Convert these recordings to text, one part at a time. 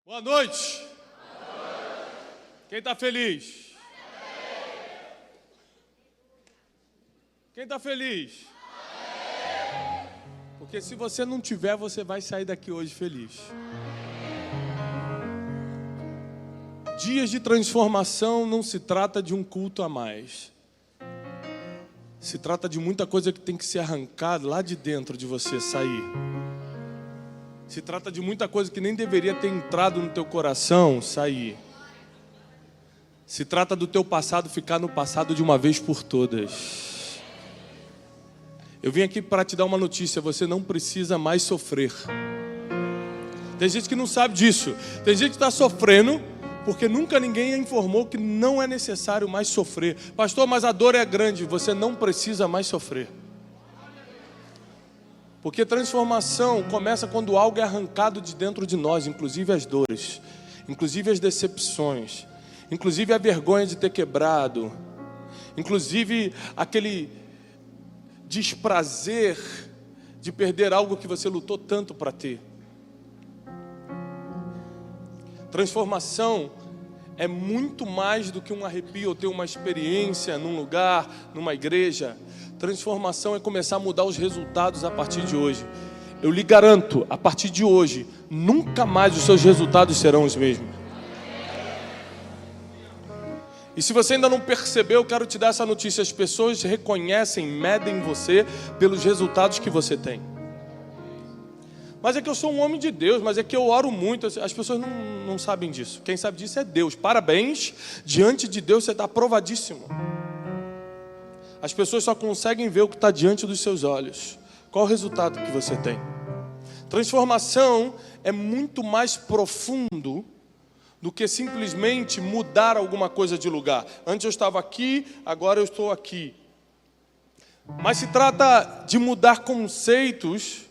Boa noite. Quem está feliz? Quem está feliz? Porque se você não tiver, você vai sair daqui hoje feliz. Dias de transformação não se trata de um culto a mais. Se trata de muita coisa que tem que ser arrancada lá de dentro de você sair. Se trata de muita coisa que nem deveria ter entrado no teu coração sair. Se trata do teu passado ficar no passado de uma vez por todas. Eu vim aqui para te dar uma notícia: você não precisa mais sofrer. Tem gente que não sabe disso. Tem gente que está sofrendo porque nunca ninguém informou que não é necessário mais sofrer. Pastor, mas a dor é grande. Você não precisa mais sofrer. Porque transformação começa quando algo é arrancado de dentro de nós, inclusive as dores, inclusive as decepções, inclusive a vergonha de ter quebrado, inclusive aquele desprazer de perder algo que você lutou tanto para ter. Transformação é muito mais do que um arrepio ou ter uma experiência num lugar, numa igreja. Transformação é começar a mudar os resultados a partir de hoje. Eu lhe garanto, a partir de hoje, nunca mais os seus resultados serão os mesmos. E se você ainda não percebeu, eu quero te dar essa notícia: as pessoas reconhecem, medem você pelos resultados que você tem. Mas é que eu sou um homem de Deus, mas é que eu oro muito. As pessoas não sabem disso. Quem sabe disso é Deus. Parabéns, diante de Deus você está aprovadíssimo. As pessoas só conseguem ver o que está diante dos seus olhos. Qual o resultado que você tem? Transformação é muito mais profundo do que simplesmente mudar alguma coisa de lugar. Antes eu estava aqui, agora eu estou aqui. Mas se trata de mudar conceitos,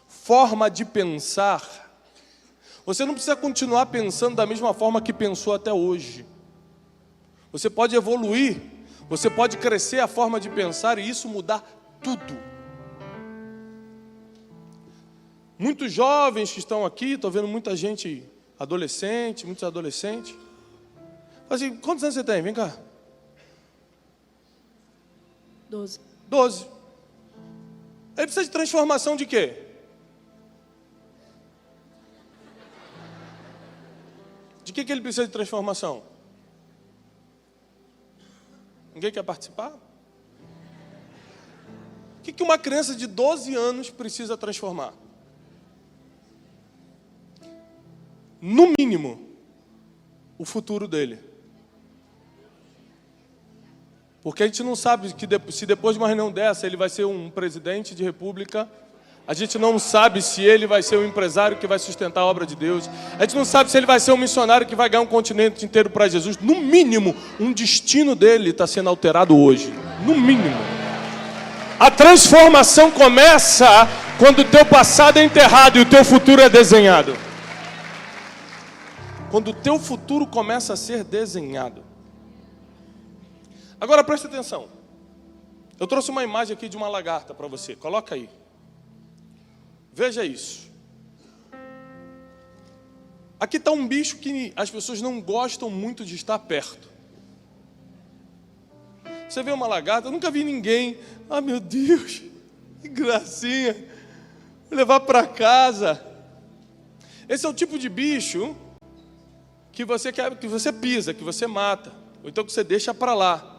forma de pensar. Você não precisa continuar pensando da mesma forma que pensou até hoje. Você pode evoluir, você pode crescer a forma de pensar e isso mudar tudo. Muitos jovens que estão aqui, estou vendo muita gente adolescente, muitos adolescentes. Assim, quantos anos você tem? Vem cá. 12. 12. Ele precisa de transformação de quê? De que ele precisa de transformação? Ninguém quer participar? O que uma criança de 12 anos precisa transformar? No mínimo, o futuro dele. Porque a gente não sabe se depois de uma reunião dessa ele vai ser um presidente de república. A gente não sabe se ele vai ser um empresário que vai sustentar a obra de Deus. A gente não sabe se ele vai ser um missionário que vai ganhar um continente inteiro para Jesus. No mínimo, um destino dele está sendo alterado hoje. No mínimo. A transformação começa quando o teu passado é enterrado e o teu futuro é desenhado. Quando o teu futuro começa a ser desenhado. Agora presta atenção. Eu trouxe uma imagem aqui de uma lagarta para você. Coloca aí. Veja isso. Aqui está um bicho que as pessoas não gostam muito de estar perto. Você vê uma lagarta, eu nunca vi ninguém. Ah, meu Deus, que gracinha. Vou levar para casa. Esse é o tipo de bicho que você quer, que você pisa, que você mata, ou então que você deixa para lá.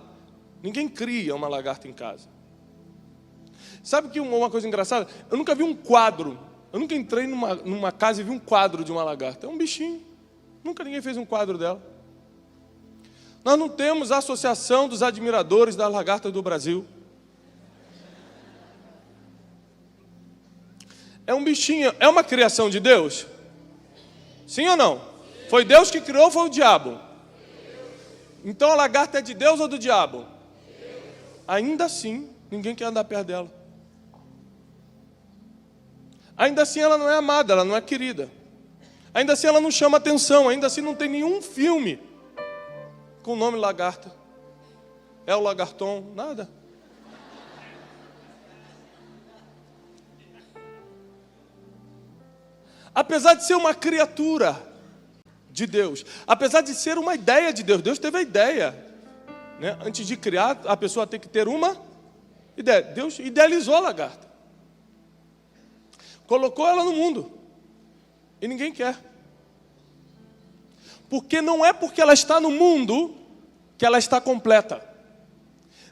Ninguém cria uma lagarta em casa. Sabe que uma coisa engraçada? Eu nunca vi um quadro. Eu nunca entrei numa casa e vi um quadro de uma lagarta. É um bichinho. Nunca ninguém fez um quadro dela. Nós não temos a Associação dos Admiradores da Lagarta do Brasil. É um bichinho. É uma criação de Deus? Sim ou não? Foi Deus que criou ou foi o diabo? Então a lagarta é de Deus ou do diabo? Ainda assim, ninguém quer andar perto dela. Ainda assim ela não é amada, ela não é querida. Ainda assim ela não chama atenção, ainda assim não tem nenhum filme com o nome lagarta. É o lagarton, nada. Apesar de ser uma criatura, de Deus. Apesar de ser uma ideia de Deus, Deus teve a ideia, né? Antes de criar, a pessoa tem que ter uma ideia. Deus idealizou a lagarta, colocou ela no mundo, e ninguém quer. Porque não é porque ela está no mundo que ela está completa.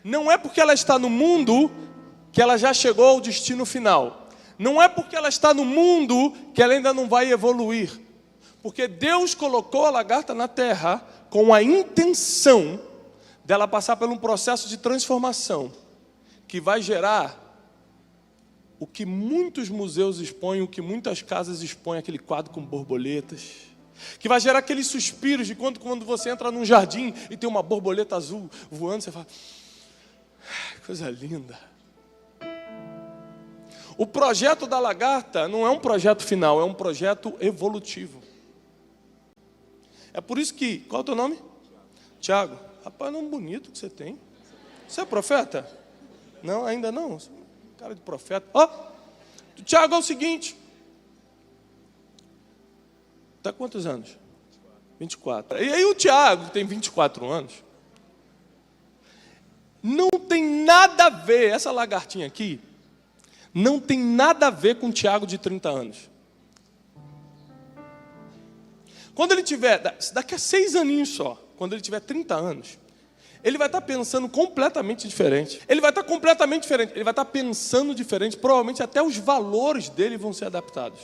Não é porque ela está no mundo que ela já chegou ao destino final. Não é porque ela está no mundo que ela ainda não vai evoluir. Porque Deus colocou a lagarta na terra com a intenção dela passar por um processo de transformação que vai gerar o que muitos museus expõem, o que muitas casas expõem, aquele quadro com borboletas, que vai gerar aqueles suspiros de quando você entra num jardim e tem uma borboleta azul voando, você fala, coisa linda. O projeto da lagarta não é um projeto final, é um projeto evolutivo. É por isso que, qual é o teu nome? Tiago. Rapaz, nome bonito que você tem. Você é profeta? Não, ainda não. Cara de profeta. Ó, Tiago, é o seguinte. Está quantos anos? 24. E aí o Tiago, que tem 24 anos, não tem nada a ver, essa lagartinha aqui, não tem nada a ver com o Tiago de 30 anos. Quando ele tiver, daqui a 6 aninhos só, quando ele tiver 30 anos, ele vai estar pensando completamente diferente. Ele vai estar completamente diferente, ele vai estar pensando diferente, provavelmente até os valores dele vão ser adaptados.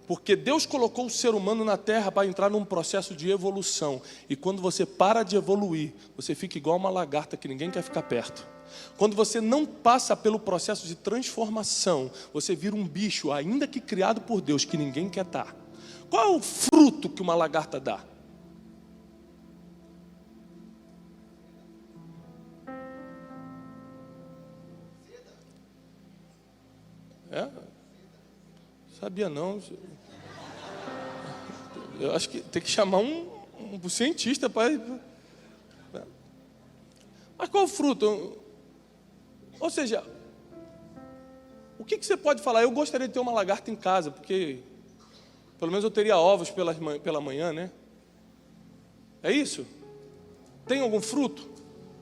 Porque Deus colocou o ser humano na terra para entrar num processo de evolução. E quando você para de evoluir, você fica igual uma lagarta que ninguém quer ficar perto. Quando você não passa pelo processo de transformação, você vira um bicho, ainda que criado por Deus, que ninguém quer estar. Qual é o fruto que uma lagarta dá? É? Sabia não. Eu acho que tem que chamar um cientista para... Mas qual é o fruto? Ou seja, o que você pode falar? Eu gostaria de ter uma lagarta em casa, porque pelo menos eu teria ovos pela manhã, né? É isso? Tem algum fruto?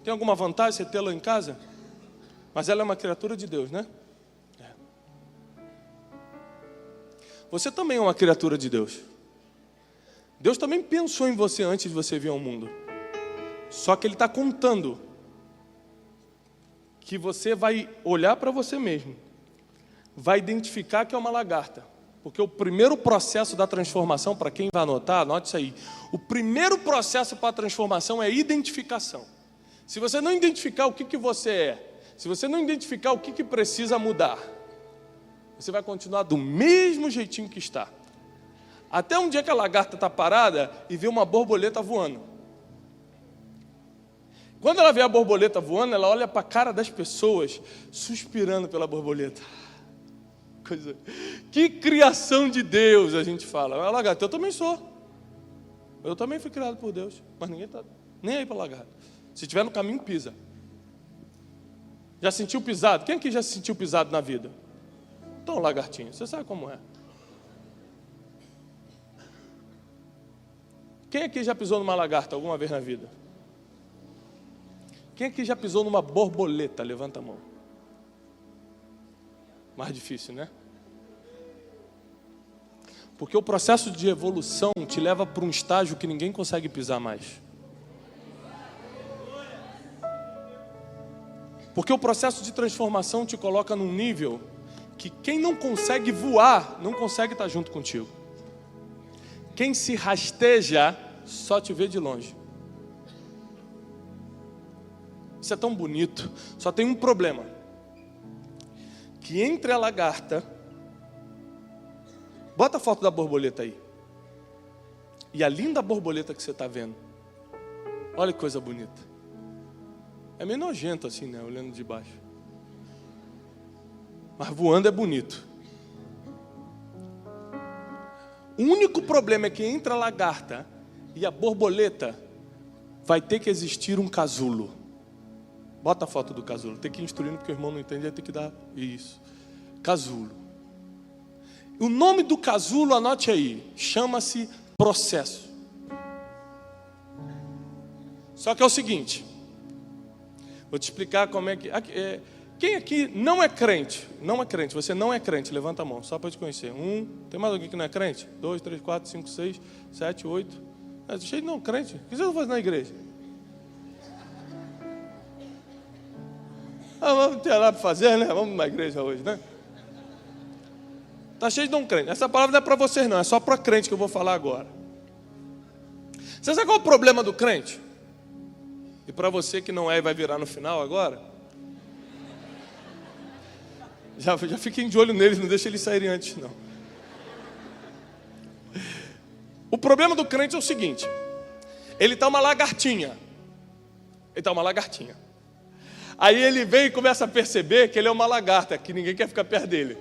Tem alguma vantagem você tê-la em casa? Mas ela é uma criatura de Deus, né? É. Você também é uma criatura de Deus. Deus também pensou em você antes de você vir ao mundo. Só que Ele está contando que você vai olhar para você mesmo, vai identificar que é uma lagarta. Porque o primeiro processo da transformação, para quem vai anotar, anote isso aí. O primeiro processo para a transformação é identificação. Se você não identificar o que você é, se você não identificar o que precisa mudar, você vai continuar do mesmo jeitinho que está. Até um dia que a lagarta está parada e vê uma borboleta voando. Quando ela vê a borboleta voando, ela olha para a cara das pessoas, suspirando pela borboleta. Que criação de Deus, a gente fala. A lagarta, eu também sou. Eu também fui criado por Deus. Mas ninguém está nem aí para a lagarta. Se estiver no caminho, pisa. Já sentiu pisado? Quem aqui já se sentiu pisado na vida? Então, lagartinho, você sabe como é. Quem aqui já pisou numa lagarta alguma vez na vida? Quem aqui já pisou numa borboleta? Levanta a mão. Mais difícil, né? Porque o processo de evolução te leva para um estágio que ninguém consegue pisar mais. Porque o processo de transformação te coloca num nível que quem não consegue voar, não consegue estar junto contigo. Quem se rasteja, só te vê de longe. Isso é tão bonito. Só tem um problema. Que entre a lagarta... Bota a foto da borboleta aí. E a linda borboleta que você está vendo. Olha que coisa bonita. É meio nojento assim, né? Olhando de baixo. Mas voando é bonito. O único problema é que entre a lagarta e a borboleta vai ter que existir um casulo. Bota a foto do casulo. Tem que ir instruindo porque o irmão não entende, vai ter que dar isso. Casulo. O nome do casulo, anote aí, chama-se processo. Só que é o seguinte, vou te explicar como é que... Quem aqui não é crente? Não é crente, você não é crente, levanta a mão, só para te conhecer. Tem mais alguém que não é crente? 2, 3, 4, 5, 6, 7, 8. Cheio de não crente. O que vocês vão fazer na igreja? Vamos ter lá para fazer, né? Vamos na igreja hoje, né? Está cheio de não crente. Essa palavra não é para vocês não, é só para crente que eu vou falar agora. Você sabe qual é o problema do crente? E para você que não é e vai virar no final agora... Já fiquem de olho neles, não deixe eles saírem antes, não. O problema do crente é o seguinte: ele está uma lagartinha. Aí ele vem e começa a perceber que ele é uma lagarta, que ninguém quer ficar perto dele.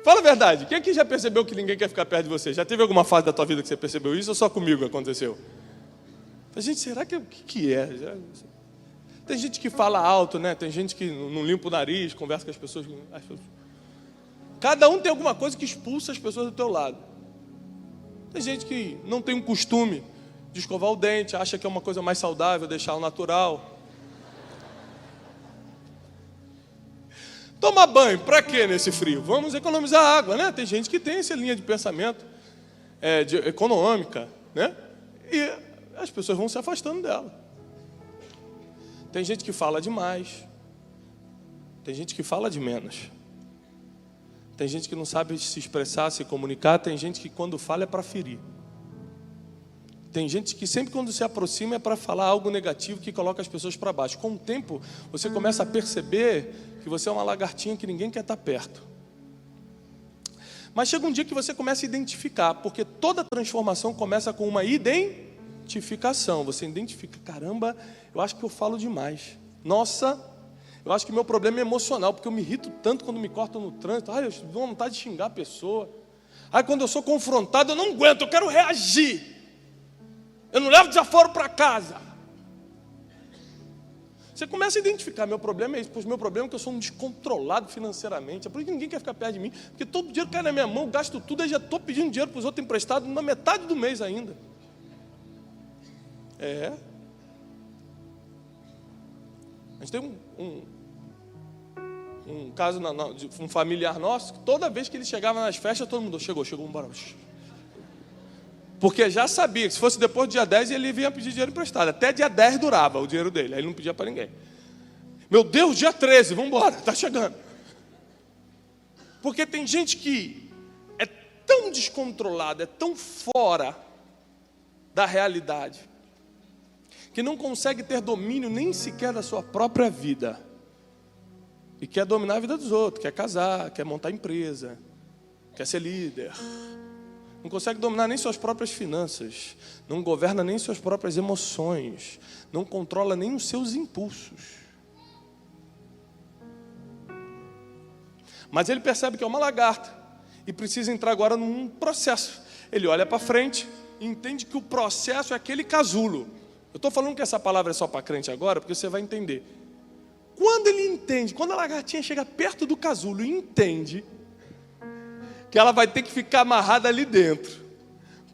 Fala a verdade, quem aqui já percebeu que ninguém quer ficar perto de você? Já teve alguma fase da tua vida que você percebeu isso ou só comigo aconteceu? Gente, será que é? Tem gente que fala alto, né? Tem gente que não limpa o nariz, conversa com as pessoas. Cada um tem alguma coisa que expulsa as pessoas do teu lado. Tem gente que não tem um costume de escovar o dente, acha que é uma coisa mais saudável, deixar ao natural. Tomar banho, para quê nesse frio? Vamos economizar água, né? Tem gente que tem essa linha de pensamento econômica, né? E as pessoas vão se afastando dela. Tem gente que fala demais. Tem gente que fala de menos. Tem gente que não sabe se expressar, se comunicar. Tem gente que quando fala é para ferir. Tem gente que sempre quando se aproxima é para falar algo negativo que coloca as pessoas para baixo. Com o tempo, você começa a perceber que você é uma lagartinha que ninguém quer estar perto. Mas chega um dia que você começa a identificar, porque toda transformação começa com uma identificação. Você identifica, caramba, eu acho que eu falo demais. Nossa, eu acho que meu problema é emocional, porque eu me irrito tanto quando me cortam no trânsito. Eu dou vontade de xingar a pessoa. Quando eu sou confrontado, eu não aguento, eu quero reagir. Eu não levo desaforo para casa. Você começa a identificar, meu problema é isso. Pois meu problema é que eu sou um descontrolado financeiramente. É por isso que ninguém quer ficar perto de mim. Porque todo dinheiro cai na minha mão, eu gasto tudo, eu já estou pedindo dinheiro para os outros emprestados na metade do mês ainda. A gente tem um caso de um familiar nosso, que toda vez que ele chegava nas festas, todo mundo chegou, embora. Porque já sabia que se fosse depois do dia 10, ele vinha pedir dinheiro emprestado. Até dia 10 durava o dinheiro dele, aí ele não pedia para ninguém. Meu Deus, dia 13, vamos embora, está chegando. Porque tem gente que é tão descontrolada, é tão fora da realidade, que não consegue ter domínio nem sequer da sua própria vida. E quer dominar a vida dos outros, quer casar, quer montar empresa, quer ser líder. Não consegue dominar nem suas próprias finanças, não governa nem suas próprias emoções, não controla nem os seus impulsos. Mas ele percebe que é uma lagarta e precisa entrar agora num processo. Ele olha para frente e entende que o processo é aquele casulo. Eu estou falando que essa palavra é só para crente agora, porque você vai entender. Quando ele entende, quando a lagartinha chega perto do casulo e entende que ela vai ter que ficar amarrada ali dentro,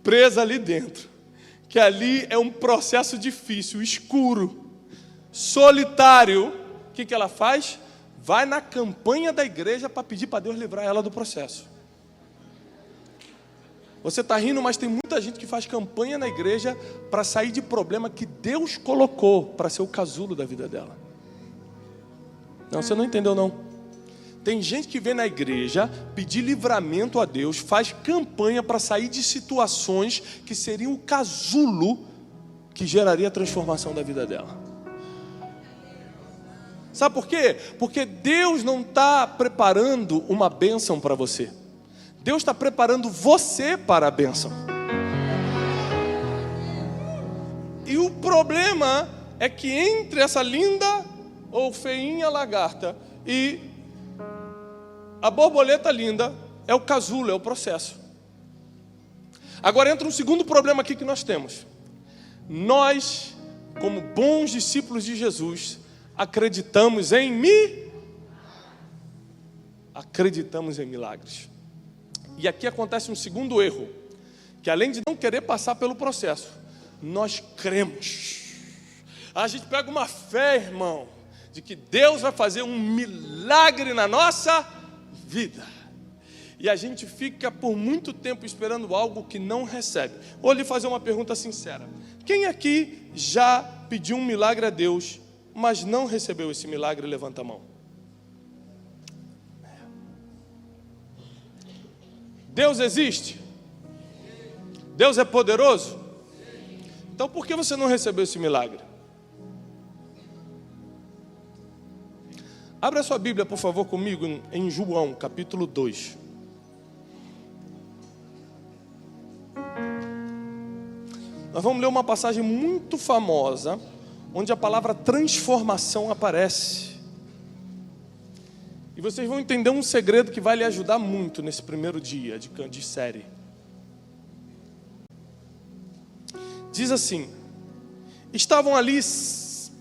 presa ali dentro, que ali é um processo difícil, escuro, solitário, o que ela faz? Vai na campanha da igreja para pedir para Deus livrar ela do processo. Você está rindo, mas tem muita gente que faz campanha na igreja para sair de problema que Deus colocou para ser o casulo da vida dela. Não, você não entendeu não. Tem gente que vem na igreja pedir livramento a Deus, faz campanha para sair de situações que seriam o casulo que geraria a transformação da vida dela. Sabe por quê? Porque Deus não está preparando uma bênção para você. Deus está preparando você para a bênção. E o problema é que entre essa linda ou feinha lagarta e a borboleta linda é o casulo, é o processo. Agora entra um segundo problema aqui que nós temos. Nós, como bons discípulos de Jesus, acreditamos em milagres. E aqui acontece um segundo erro, que além de não querer passar pelo processo, nós cremos. A gente pega uma fé, irmão, de que Deus vai fazer um milagre na nossa vida. E a gente fica por muito tempo esperando algo que não recebe. Vou lhe fazer uma pergunta sincera. Quem aqui já pediu um milagre a Deus, mas não recebeu esse milagre? Levanta a mão. Deus existe? Deus é poderoso? Então por que você não recebeu esse milagre? Abra sua Bíblia, por favor, comigo em João, capítulo 2. Nós vamos ler uma passagem muito famosa, onde a palavra transformação aparece. E vocês vão entender um segredo que vai lhe ajudar muito nesse primeiro dia de série. Diz assim: estavam ali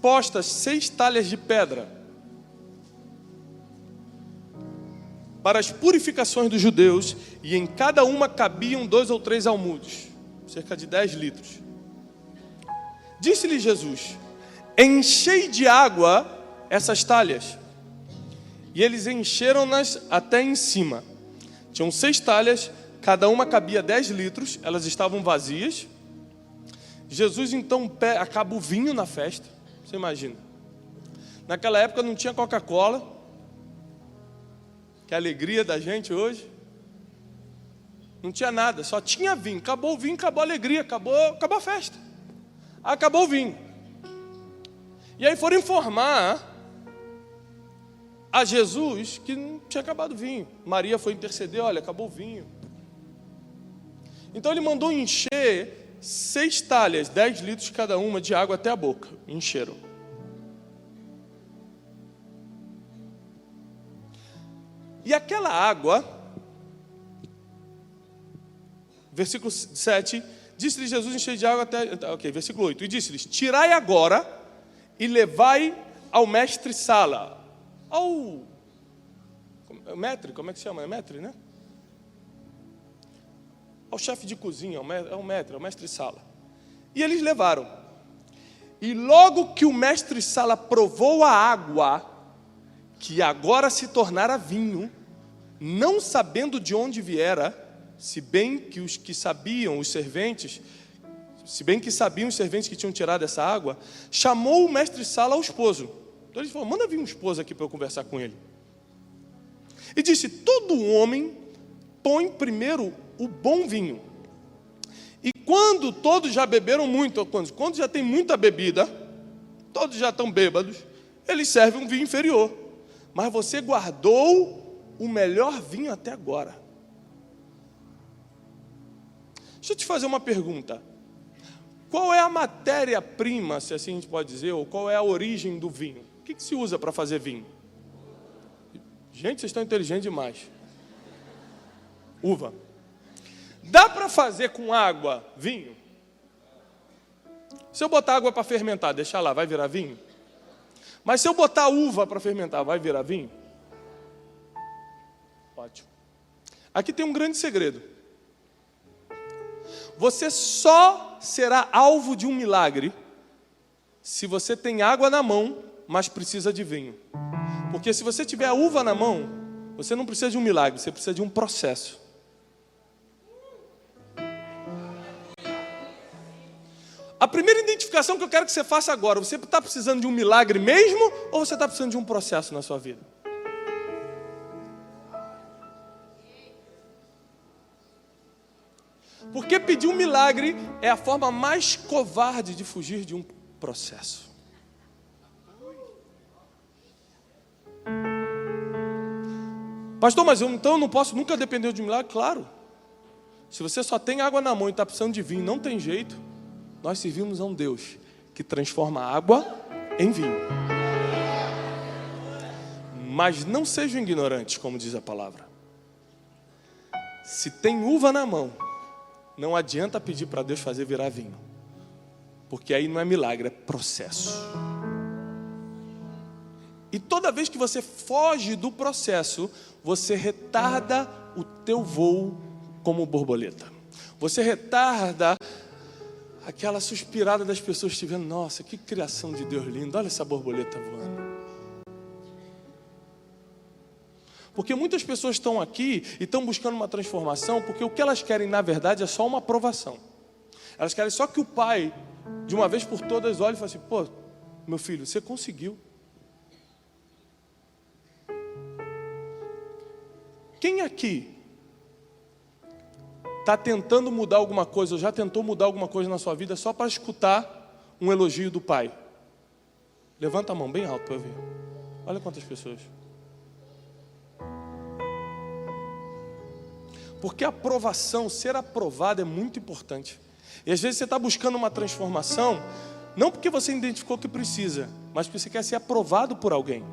postas 6 talhas de pedra para as purificações dos judeus, e em cada uma cabiam 2 ou 3 almudes, cerca de 10 litros. Disse-lhe Jesus: enchei de água essas talhas. E eles encheram-nas até em cima. Tinham 6 talhas, cada uma cabia 10 litros, elas estavam vazias. Jesus então acaba o vinho na festa. Você imagina? Naquela época não tinha Coca-Cola, que é a alegria da gente hoje. Não tinha nada, só tinha vinho. Acabou o vinho, acabou a alegria, acabou a festa. Acabou o vinho. E aí foram informar a Jesus que não tinha acabado o vinho. Maria foi interceder: olha, acabou o vinho. Então ele mandou encher 6 talhas, 10 litros cada uma, de água até a boca. Encheram. E aquela água, versículo 7, disse-lhe Jesus: enchei de água até... Ok, versículo 8. E disse-lhes: tirai agora e levai ao mestre-sala. Ao maître, como é que se chama? É maître, né? Ao chefe de cozinha, é o mestre-sala. E eles levaram. E logo que o mestre-sala provou a água, que agora se tornara vinho, não sabendo de onde viera, se bem que sabiam os serventes que tinham tirado essa água, chamou o mestre-sala ao esposo. Então ele falou: manda vir um esposo aqui para eu conversar com ele. E disse: todo homem põe primeiro o bom vinho. E quando todos já beberam muito, quando já tem muita bebida, todos já estão bêbados, eles servem um vinho inferior. Mas você guardou o melhor vinho até agora. Deixa eu te fazer uma pergunta. Qual é a matéria-prima, se assim a gente pode dizer, ou qual é a origem do vinho? O que se usa para fazer vinho? Gente, vocês estão inteligentes demais. Uva. Dá para fazer com água vinho? Se eu botar água para fermentar, deixar lá, vai virar vinho? Mas se eu botar uva para fermentar, vai virar vinho? Ótimo. Aqui tem um grande segredo. Você só será alvo de um milagre se você tem água na mão, mas precisa de vinho. Porque se você tiver a uva na mão, você não precisa de um milagre, você precisa de um processo. A primeira identificação que eu quero que você faça agora: você está precisando de um milagre mesmo, ou você está precisando de um processo na sua vida? Porque pedir um milagre é a forma mais covarde de fugir de um processo. Pastor, mas então eu não posso nunca depender de um milagre? Claro. Se você só tem água na mão e está precisando de vinho, não tem jeito. Nós servimos a um Deus que transforma a água em vinho. Mas não sejam ignorantes, como diz a palavra. Se tem uva na mão, não adianta pedir para Deus fazer virar vinho. Porque aí não é milagre, é processo. E toda vez que você foge do processo, você retarda o teu voo como borboleta. Você retarda aquela suspirada das pessoas te vendo. Nossa, que criação de Deus linda. Olha essa borboleta voando. Porque muitas pessoas estão aqui e estão buscando uma transformação, porque o que elas querem, na verdade, é só uma aprovação. Elas querem só que o pai, de uma vez por todas, olhe e fale assim: pô, meu filho, você conseguiu. Quem aqui está tentando mudar alguma coisa, ou já tentou mudar alguma coisa na sua vida só para escutar um elogio do pai? Levanta a mão bem alto para eu ver. Olha quantas pessoas. Porque a aprovação, ser aprovado é muito importante. E às vezes você está buscando uma transformação, não porque você identificou que precisa, mas porque você quer ser aprovado por alguém.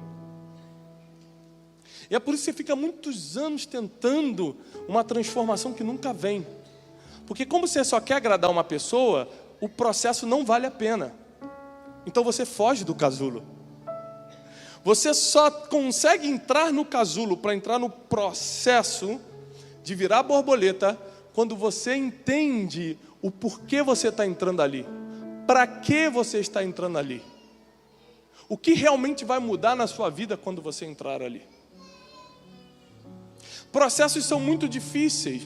E é por isso que você fica muitos anos tentando uma transformação que nunca vem. Porque como você só quer agradar uma pessoa, o processo não vale a pena. Então você foge do casulo. Você só consegue entrar no casulo para entrar no processo de virar borboleta quando você entende o porquê você está entrando ali. Para que você está entrando ali? O que realmente vai mudar na sua vida quando você entrar ali? Processos são muito difíceis,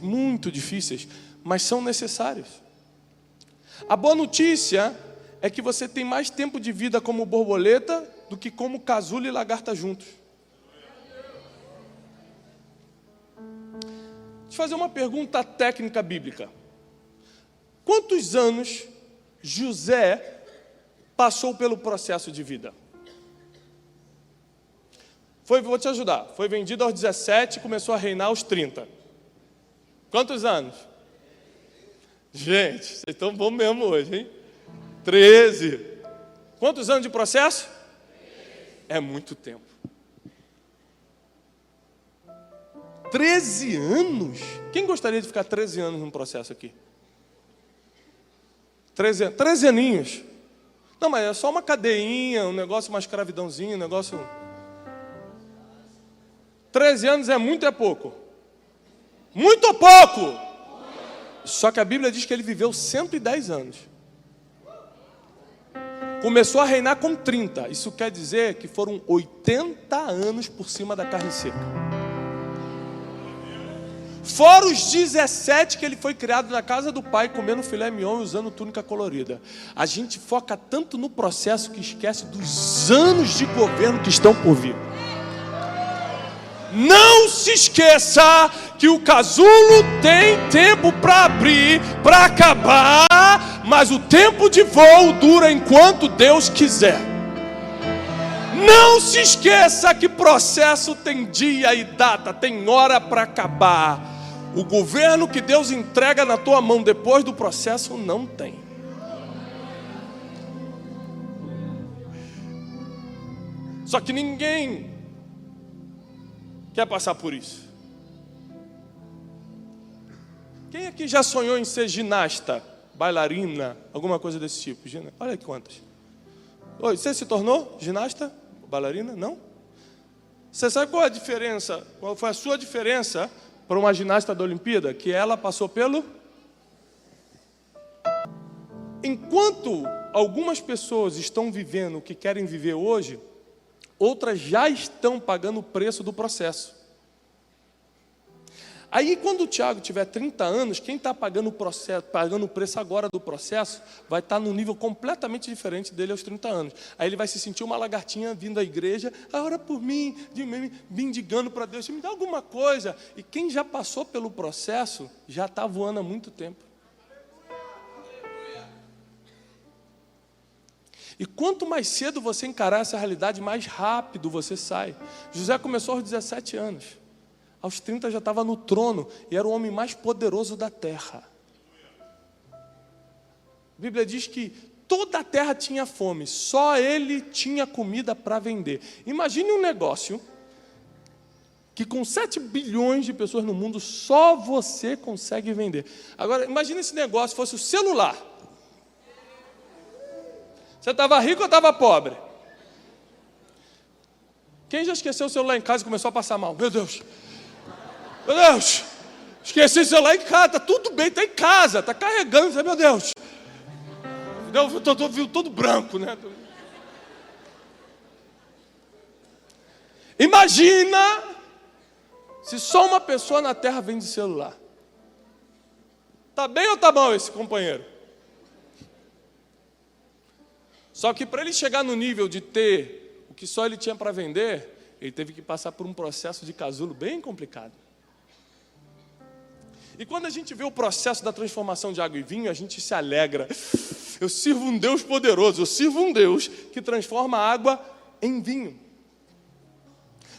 mas são necessários. A boa notícia é que você tem mais tempo de vida como borboleta do que como casulo e lagarta juntos. Deixa eu fazer uma pergunta técnica bíblica. Quantos anos José passou pelo processo de vida? Vou te ajudar. Foi vendido aos 17 e começou a reinar aos 30. Quantos anos? Gente, vocês estão bons mesmo hoje, hein? 13. Quantos anos de processo? É muito tempo. 13 anos? Quem gostaria de ficar 13 anos num processo aqui? 13 aninhos. Não, mas é só uma cadeinha, um negócio, uma escravidãozinha, um negócio... 13 anos é muito ou é pouco? Muito ou pouco? Só que a Bíblia diz que ele viveu 110 anos. Começou a reinar com 30. Isso quer dizer que foram 80 anos por cima da carne seca. Fora os 17 que ele foi criado na casa do pai, comendo filé mignon e usando túnica colorida. A gente foca tanto no processo que esquece dos anos de governo que estão por vir. Não se esqueça que o casulo tem tempo para abrir, para acabar, mas o tempo de voo dura enquanto Deus quiser. Não se esqueça que processo tem dia e data, tem hora para acabar. O governo que Deus entrega na tua mão depois do processo não tem. Só que ninguém quer passar por isso. Quem aqui já sonhou em ser ginasta, bailarina, alguma coisa desse tipo? Olha aqui quantas. Oi, você se tornou ginasta, bailarina? Não? Você sabe qual é a diferença? Qual foi a sua diferença para uma ginasta da Olimpíada? Que ela passou pelo... Enquanto algumas pessoas estão vivendo o que querem viver hoje, outras já estão pagando o preço do processo. Aí, quando o Tiago tiver 30 anos, quem está pagando o preço agora do processo, vai estar num nível completamente diferente dele aos 30 anos. Aí ele vai se sentir uma lagartinha vindo à igreja, ora por mim, mendigando para Deus, me dá alguma coisa. E quem já passou pelo processo, já está voando há muito tempo. E quanto mais cedo você encarar essa realidade, mais rápido você sai. José começou aos 17 anos. Aos 30 já estava no trono e era o homem mais poderoso da terra. A Bíblia diz que toda a terra tinha fome, só ele tinha comida para vender. Imagine um negócio que com 7 bilhões de pessoas no mundo, só você consegue vender. Agora, imagine esse negócio fosse o celular. Você estava rico ou estava pobre? Quem já esqueceu o celular em casa e começou a passar mal? Meu Deus! Meu Deus! Esqueci o celular em casa, tá tudo bem, tá em casa, tá carregando, meu Deus. Eu tô todo branco, né? Imagina se só uma pessoa na Terra vende celular. Tá bem ou tá mal esse companheiro? Só que para ele chegar no nível de ter o que só ele tinha para vender, ele teve que passar por um processo de casulo bem complicado. E quando a gente vê o processo da transformação de água e vinho, a gente se alegra. Eu sirvo um Deus poderoso, eu sirvo um Deus que transforma a água em vinho.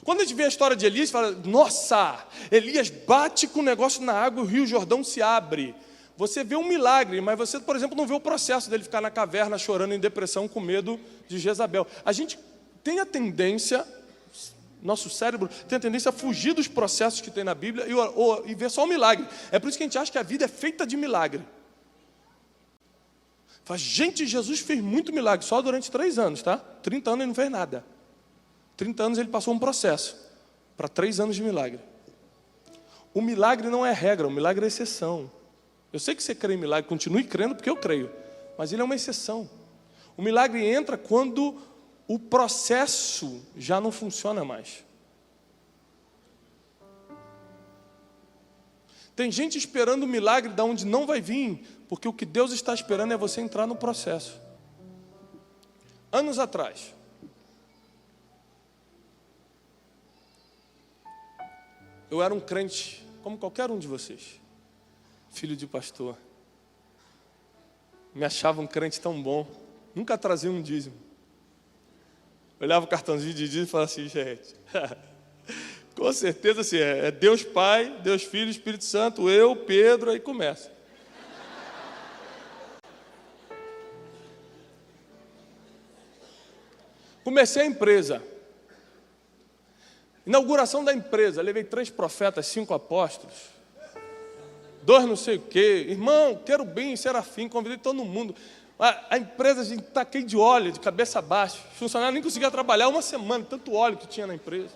Quando a gente vê a história de Elias, fala, nossa, Elias bate com o negócio na água e o rio Jordão se abre. Você vê um milagre, mas você, por exemplo, não vê o processo dele ficar na caverna chorando em depressão com medo de Jezabel. A gente tem a tendência, nosso cérebro tem a tendência a fugir dos processos que tem na Bíblia e ver só o milagre. É por isso que a gente acha que a vida é feita de milagre. Fala, gente, Jesus fez muito milagre, só durante 3 anos, tá? 30 anos ele não fez nada. 30 anos ele passou um processo para 3 anos de milagre. O milagre não é regra, o milagre é exceção. Eu sei que você crê em milagre, continue crendo porque eu creio, mas ele é uma exceção. O milagre entra quando o processo já não funciona mais. Tem gente esperando o milagre de onde não vai vir, porque o que Deus está esperando é você entrar no processo. Anos atrás, eu era um crente, como qualquer um de vocês. Filho de pastor, me achava um crente tão bom, nunca trazia um dízimo. Olhava o cartãozinho de dízimo e falava assim, gente, com certeza assim, é Deus Pai, Deus Filho, Espírito Santo, eu, Pedro, aí começa. Comecei a empresa, inauguração da empresa, levei 3 profetas, 5 apóstolos, 2 não sei o quê, irmão, querubim, serafim, convidei todo mundo. A empresa, a gente taquei de óleo, de cabeça baixa. Os funcionários nem conseguiam trabalhar uma semana, tanto óleo que tinha na empresa.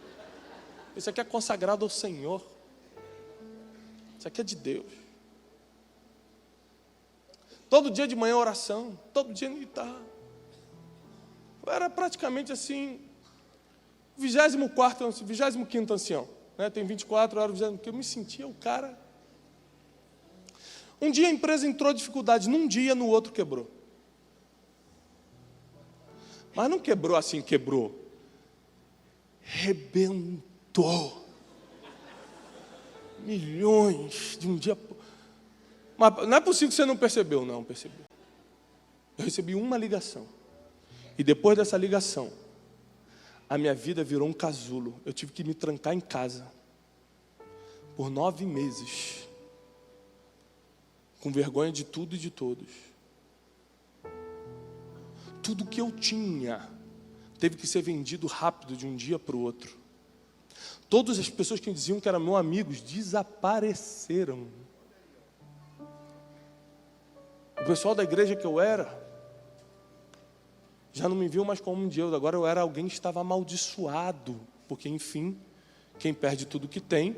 Isso aqui é consagrado ao Senhor. Isso aqui é de Deus. Todo dia de manhã oração, todo dia militar. Eu era praticamente assim, 25º ancião. Né? Tem 24 horas, eu me sentia o cara. Um dia a empresa entrou em dificuldade, num dia, no outro quebrou. Mas não quebrou assim, quebrou. Rebentou. Milhões de um dia. Mas não é possível que você não percebeu, não, percebeu. Eu recebi uma ligação. E depois dessa ligação, a minha vida virou um casulo. Eu tive que me trancar em casa. Por 9 meses. Com vergonha de tudo e de todos. Tudo que eu tinha teve que ser vendido rápido de um dia para o outro. Todas as pessoas que diziam que eram meus amigos desapareceram. O pessoal da igreja que eu era já não me viu mais como um Deus. Agora eu era alguém que estava amaldiçoado. Porque, enfim, quem perde tudo que tem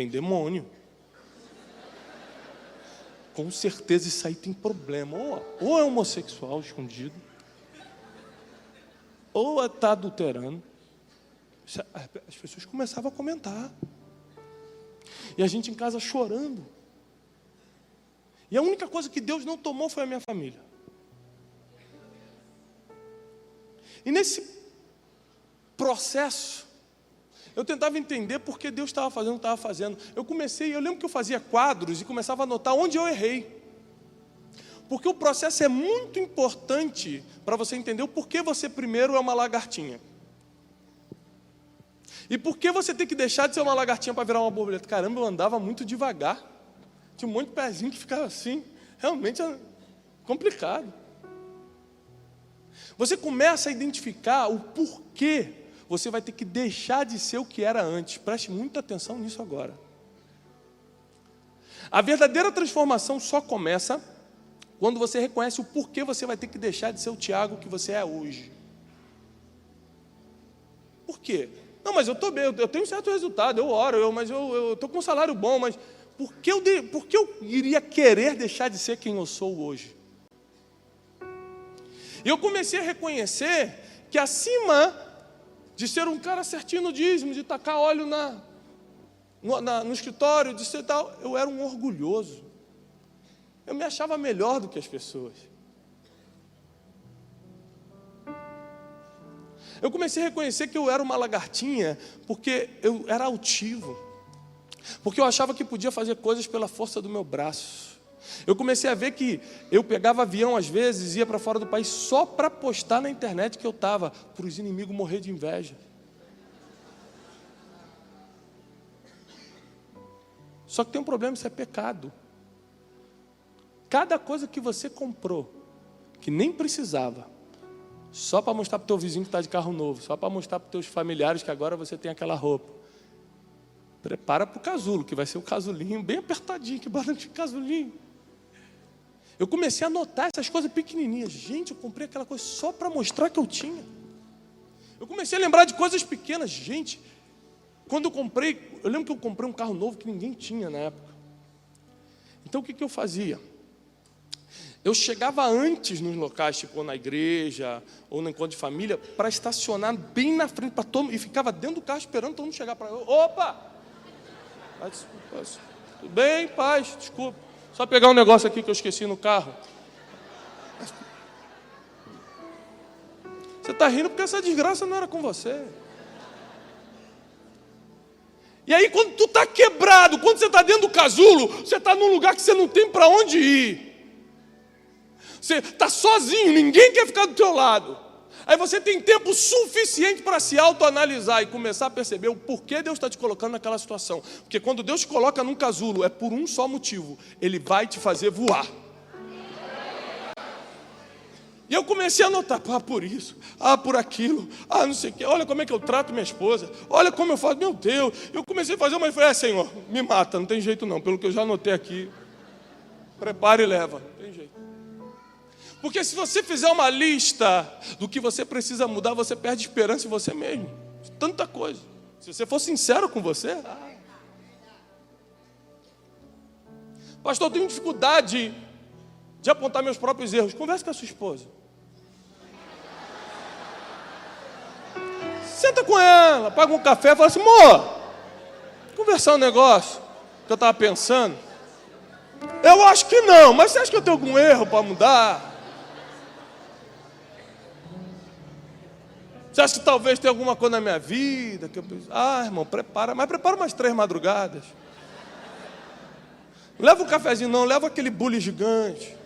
demônio. Com certeza isso aí tem problema. Ou é homossexual escondido, ou está adulterando. As pessoas começavam a comentar. E a gente em casa chorando. E a única coisa que Deus não tomou foi a minha família. E nesse processo, eu tentava entender por que Deus estava fazendo o que estava fazendo. Eu lembro que eu fazia quadros e começava a anotar onde eu errei. Porque o processo é muito importante para você entender o porquê você primeiro é uma lagartinha. E por que você tem que deixar de ser uma lagartinha para virar uma borboleta? Caramba, eu andava muito devagar. Tinha um monte de pezinho que ficava assim. Realmente é complicado. Você começa a identificar o porquê você vai ter que deixar de ser o que era antes. Preste muita atenção nisso agora. A verdadeira transformação só começa quando você reconhece o porquê você vai ter que deixar de ser o Tiago que você é hoje. Por quê? Não, mas eu estou bem, eu tenho um certo resultado, eu oro, mas eu estou com um salário bom, mas Por que eu iria querer deixar de ser quem eu sou hoje? E eu comecei a reconhecer que acima de ser um cara certinho no dízimo, de tacar óleo no escritório, de ser tal, eu era um orgulhoso. Eu me achava melhor do que as pessoas. Eu comecei a reconhecer que eu era uma lagartinha porque eu era altivo. Porque eu achava que podia fazer coisas pela força do meu braço. Eu comecei a ver que eu pegava avião às vezes, ia para fora do país só para postar na internet que eu estava, para os inimigos morrer de inveja. Só que tem um problema, isso é pecado. Cada coisa que você comprou, que nem precisava, só para mostrar para o teu vizinho que está de carro novo, só para mostrar para os teus familiares que agora você tem aquela roupa. Prepara para o casulo, que vai ser o casulinho bem apertadinho, que barulho de casulinho. Eu comecei a notar essas coisas pequenininhas. Gente, eu comprei aquela coisa só para mostrar que eu tinha. Eu comecei a lembrar de coisas pequenas. Gente, quando eu lembro que eu comprei um carro novo que ninguém tinha na época. Então o que eu fazia? Eu chegava antes nos locais, tipo na igreja ou no encontro de família, para estacionar bem na frente para todo mundo, e ficava dentro do carro esperando todo mundo chegar para eu. Opa! Tudo bem, paz, desculpa. Só pegar um negócio aqui que eu esqueci no carro. Você está rindo porque essa desgraça não era com você. E aí quando tu está quebrado, quando você está dentro do casulo, você está num lugar que você não tem para onde ir. Você está sozinho, ninguém quer ficar do teu lado. Aí você tem tempo suficiente para se autoanalisar e começar a perceber o porquê Deus está te colocando naquela situação. Porque quando Deus te coloca num casulo, é por um só motivo. Ele vai te fazer voar. E eu comecei a notar, por isso, por aquilo, não sei o quê. Olha como é que eu trato minha esposa. Olha como eu faço, meu Deus. Eu comecei a fazer uma... Senhor, me mata, não tem jeito não. Pelo que eu já anotei aqui. Prepara e leva, não tem jeito. Porque se você fizer uma lista do que você precisa mudar, você perde esperança em você mesmo. Tanta coisa. Se você for sincero com você. Pastor, eu tenho dificuldade de apontar meus próprios erros. Converse com a sua esposa. Senta com ela, paga um café e fala assim, amor, conversar um negócio que eu estava pensando. Eu acho que não, mas você acha que eu tenho algum erro para mudar? Você acha que talvez tenha alguma coisa na minha vida que eu penso, irmão, prepara umas 3 madrugadas. Não leva um cafezinho não, leva aquele bule gigante.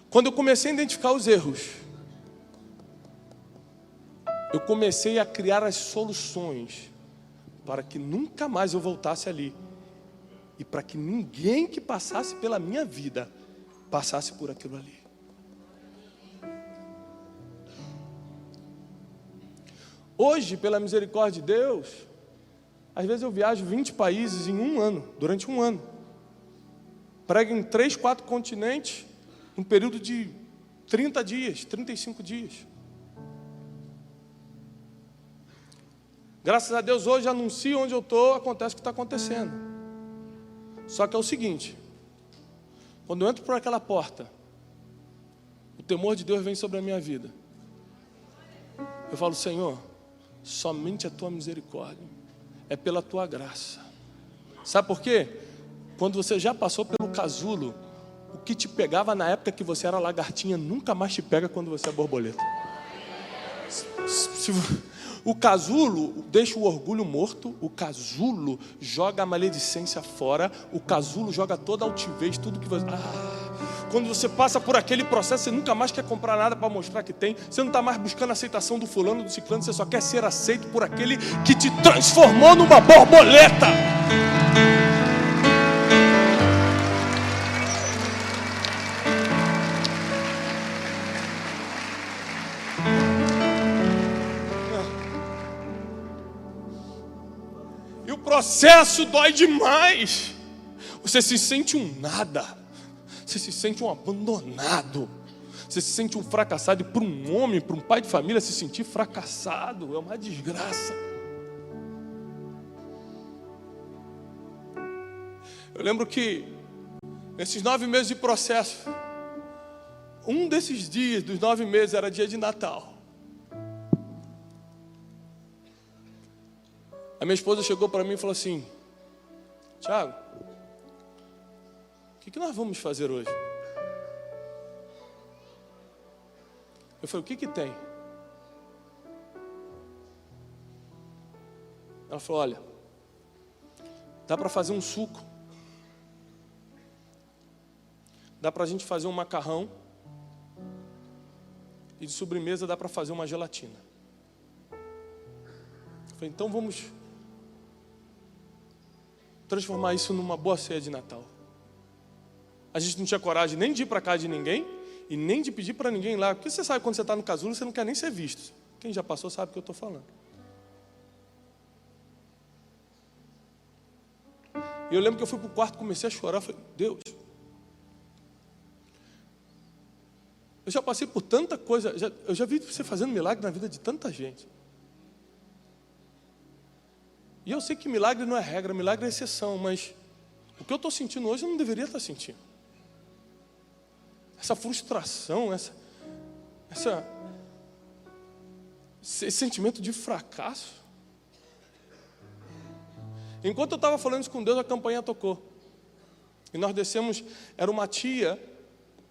Quando eu comecei a identificar os erros, eu comecei a criar as soluções para que nunca mais eu voltasse ali. E para que ninguém que passasse pela minha vida passasse por aquilo ali. Hoje, pela misericórdia de Deus, às vezes eu viajo 20 países em um ano, durante um ano. Prego em 3, 4 continentes, um período de 30 dias, 35 dias. Graças a Deus, hoje anuncio onde eu estou, acontece o que está acontecendo. Só que é o seguinte, quando eu entro por aquela porta, o temor de Deus vem sobre a minha vida. Eu falo, Senhor, somente a tua misericórdia, é pela tua graça. Sabe por quê? Quando você já passou pelo casulo, o que te pegava na época que você era lagartinha, nunca mais te pega quando você é borboleta. O casulo deixa o orgulho morto, o casulo joga a maledicência fora, o casulo joga toda a altivez, tudo que você... Quando você passa por aquele processo, você nunca mais quer comprar nada para mostrar que tem, você não está mais buscando a aceitação do fulano, do ciclano, você só quer ser aceito por aquele que te transformou numa borboleta. E o processo dói demais. Você se sente um nada. Você se sente um abandonado. Você se sente um fracassado. E para um homem, para um pai de família, se sentir fracassado é uma desgraça. Eu lembro que nesses 9 meses de processo, um desses dias dos 9 meses era dia de Natal. A minha esposa chegou para mim e falou assim: Tiago, o que nós vamos fazer hoje? Eu falei: o que tem? Ela falou: olha, dá para fazer um suco, dá para a gente fazer um macarrão, e de sobremesa dá para fazer uma gelatina. Eu falei: então vamos transformar isso numa boa ceia de Natal. A gente não tinha coragem nem de ir para casa de ninguém e nem de pedir para ninguém ir lá, porque você sabe, quando você está no casulo, você não quer nem ser visto. Quem já passou sabe o que eu estou falando. E eu lembro que eu fui para o quarto, comecei a chorar, falei: Deus, eu já passei por tanta coisa, eu já vi você fazendo milagre na vida de tanta gente. E eu sei que milagre não é regra, milagre é exceção, mas o que eu estou sentindo hoje eu não deveria estar sentindo. Essa frustração, esse sentimento de fracasso. Enquanto eu estava falando isso com Deus, a campainha tocou. E nós descemos, era uma tia